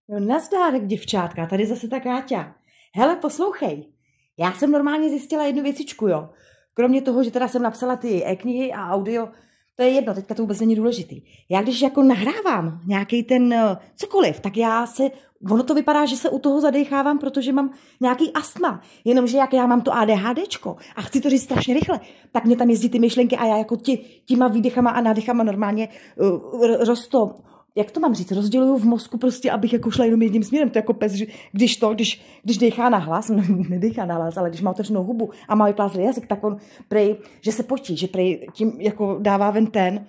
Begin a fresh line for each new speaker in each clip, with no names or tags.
No nazdárek, děvčátka, tady zase ta Káťa. Hele, poslouchej, já jsem normálně zjistila jednu věcičku, jo. Kromě toho, že teda jsem napsala ty e-knihy a audio, to je jedno, teďka to vůbec není důležitý. Já když jako nahrávám nějaký ten cokoliv, tak ono to vypadá, že se u toho zadechávám, protože mám nějaký astma. Jenomže jak já mám to ADHDčko a chci to říct strašně rychle, tak mě tam jezdí ty myšlenky a já jako těma výdechama a nádechama normálně jak to mám říct, rozděluju v mozku prostě, abych jako šla jenom jedním směrem. To je jako pes, když dechá na hlas, nedechá na hlas, ale když má otevřenou hubu a má vyplázlý jazyk, tak on prej, že se potí, že prej tím jako dává ven ten.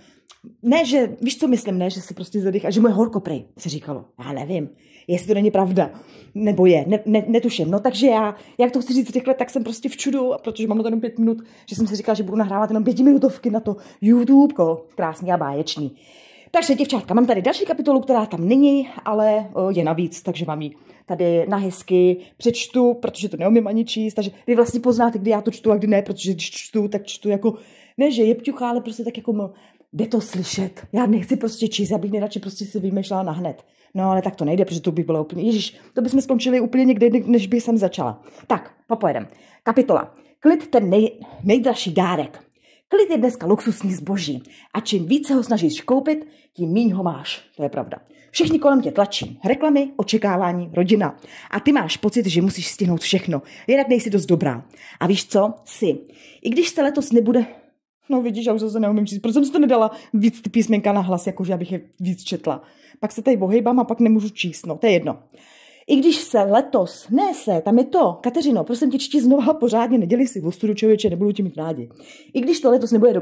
Ne, že, víš co myslím, ne, že se prostě zadechá, že mu je horko prej, se říkalo. Já nevím, jestli to není pravda, nebo je, netuším. No takže jak to chci říct rychle, tak jsem prostě v čudu, protože mám na to jenom 5 minut, že jsem si říkala, že budu nahrávat jenom 5minutovky na to YouTube, krásný a báječný. Takže děvčátka, mám tady další kapitolu, která tam není, ale je navíc, takže vám ji tady na hezky přečtu, protože to neumím ani číst, takže vy vlastně poznáte, kdy já to čtu a kdy ne, protože když čtu, tak čtu jako, ne, že je pťucha, ale prostě tak jako jde to slyšet. Já nechci prostě číst, já bych nejradši prostě si vymýšlela nahned. No ale tak to nejde, protože to by bylo úplně, ježiš, to bychom skončili úplně někde, než by jsem začala. Tak, popojedem. Kapitola. Klid ten nejdražší dárek. Klid je dneska luxusní zboží a čím více ho snažíš koupit, tím míň ho máš. To je pravda. Všichni kolem tě tlačí. Reklamy, očekávání, rodina. A ty máš pocit, že musíš stihnout všechno. Jinak nejsi dost dobrá. A víš co? Jsi. I když se letos nebude... No vidíš, já už zase neumím číst. Proč jsem si to nedala víc ty písmenka na hlas, jakože abych je víc četla. Pak se tady ohejbám a pak nemůžu číst. No, to je jedno. I když se letos, tam je to, Kateřino, prosím tě, čti znova pořádně, nedělej si ostudu, člověče, nebudu ti mít rádi. I když to letos nebude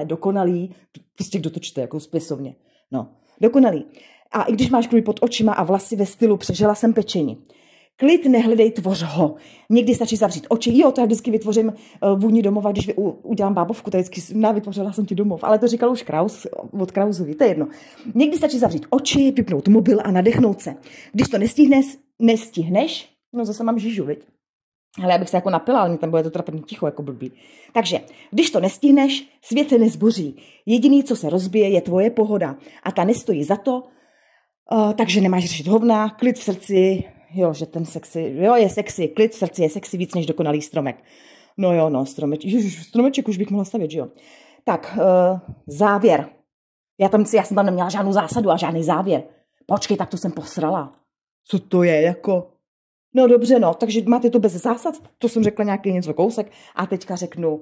dokonalý, prostě kdo to čte, jako spisovně, no, dokonalý. A i když máš kruj pod očima a vlasy ve stylu přežila jsem pečení. Klid nehledej, tvoř ho. Někdy stačí zavřít oči. Jo, to já vždycky vytvořím vůni domova, když udělám bábovku, to vždycky vytvořila jsem ti domov, ale to říkal už Kraus od Krausovi, to je jedno. Někdy stačí zavřít oči, vypnout mobil a nadechnout se. Když to nestihneš, no zase mám žížu, viď? Ale já bych se jako napila, ale mě tam bude to trapně ticho, jako blbý. Takže, když to nestihneš, svět se nezboří. Jediný, co se rozbije, je tvoje pohoda. A ta nestojí za to, takže nemáš řešit hovna, klid v srdci. Jo, že ten sexy, jo, je sexy, klid v srdci je sexy víc než dokonalý stromek. No jo, no, stromeček už bych mohla stavět, že jo. Tak, závěr. Já jsem tam neměla žádnou zásadu a žádný závěr. Počkej, tak to jsem posrala. Co to je, jako? No dobře, no, takže máte to bez zásad, to jsem řekla nějaký něco kousek a teďka řeknu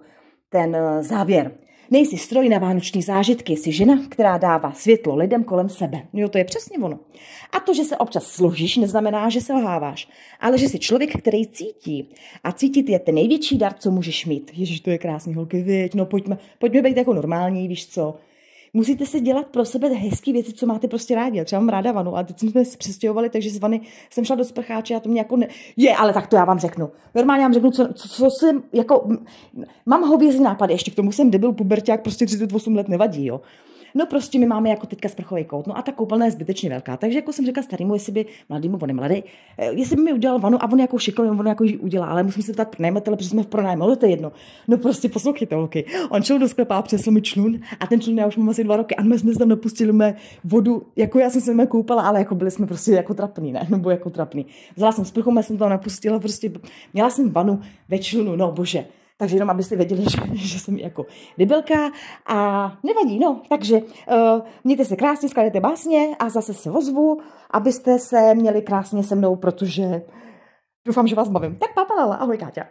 ten závěr. Nejsi stroj na vánoční zážitky, jsi žena, která dává světlo lidem kolem sebe. Jo, to je přesně ono. A to, že se občas složíš, neznamená, že selháváš, ale že jsi člověk, který cítí. A cítit je ten největší dar, co můžeš mít. Ježiš, to je krásný, holky, viď? No pojďme být jako normální, víš co. Musíte si dělat pro sebe hezký věci, co máte prostě rádi. Já třeba mám ráda vanu, a teď jsme se přestěhovali, takže z vany jsem šla do sprcháče a to mě jako ale tak to já vám řeknu. Normálně vám řeknu, co jsem, jako, mám hovězí nápady, ještě k tomu jsem debil puberťák, prostě 38 let nevadí, jo. No prostě my máme jako teďka sprchový kout, no a ta koupelna je zbytečně velká, takže jako jsem řekla starýmu, jestli by mladýmu, on je mladý, jestli by mi udělal vanu a on jako šikovný, on jako ji udělá, ale musím se ptát pronajímatele, protože jsme v pronájmu, ale to je jedno. No prostě poslouchejte, holky. On šel do sklepa a přesl mi člun a ten člun já už mám asi 2 roky a my jsme tam napustili mé vodu, jako já jsem se mě koupala, ale jako byli jsme prostě jako trapný, ne, nebo jako trapný. Vzala jsem sprchu, jsem tam napustila, prostě měla jsem vanu ve člunu, no bože. Takže jenom, abyste věděli, že jsem jako debilka a nevadí, no. Takže mějte se krásně, skladejte básně a zase se ozvu, abyste se měli krásně se mnou, protože doufám, že vás bavím. Tak papalala, ahoj Káťa.